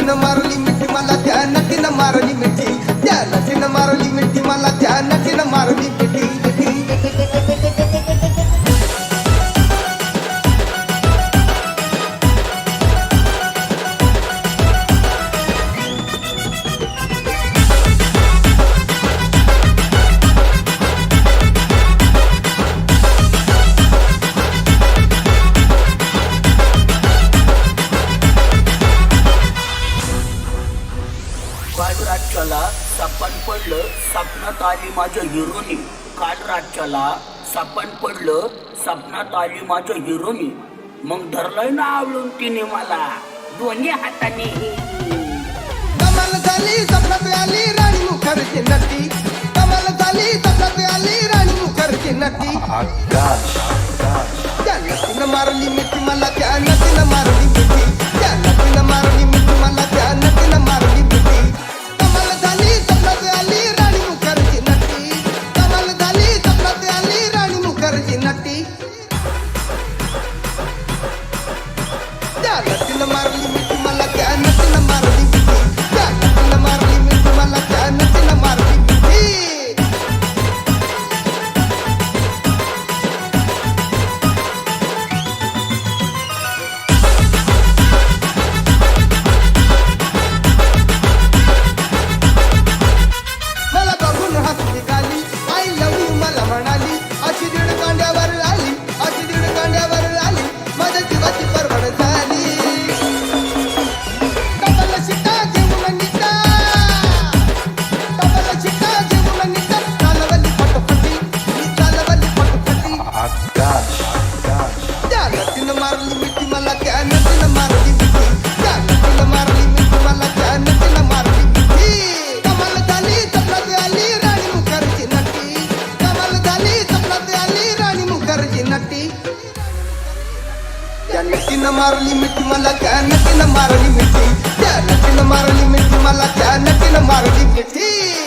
नटीनं मारली मिठी मला त्या नटीनं मारली मिठी त्या नटीनं मारली मिठी मला त्या नटीनं मारली मिठी काल रातच्याला सापण पडलं स्वप्नात आली माझ्या हिरोनी काल रातच्याला सापण पडलं स्वप्नात आली माझ्या हिरोनी मग धरलंय ना आवळून तिने मला दोन्ही हाताने कमाल झाली स्वप्नात आली राणी मुखर्जी नटी कमाल झाली स्वप्नात आली राणी मुखर्जी नटी त्या नटीनं मारली मिठी मला त्या नटीनं मारली मिठी त्या नटीनं मारली मिठी मला त्या नटीनं मारली मिठी कमाल झाली स्वप्नात आली राणी मुखर्जी नटी कमाल झाली स्वप्नात आली राणी मुखर्जी नटी त्या नटीनं मारली मिठी मला त्या नटीनं मारली मिठी त्या नटीनं मारली मिठी मला त्या नटीनं मारली मिठी मला बघून हसली गाली आय लव्ह यू मला म्हणाली अशी दीड कांड्यावर आली अशी दीड कांड्यावर आली माझ्या जीवाची परवड झाली डबल शिटा जेवून निघता डबल शिटा जेवून निघता चालवली फटफटी मी चालवली फटफटी त्या नटीनं मारली मिठी मला त्या नटीनं मारली मिठी त्या नटीनं मारली मिठी मला त्या नटीनं मारली मिठी कमाल झाली स्वप्नात आली राणी मुखर्जी नटी कमाल झाली स्वप्नात आली राणी मुखर्जी नटी त्या नटीनं मारली मिठी मला त्या नटीनं मारली मिठी त्या नटीनं मारली मिठी मला त्या नटीनं मारली मिठी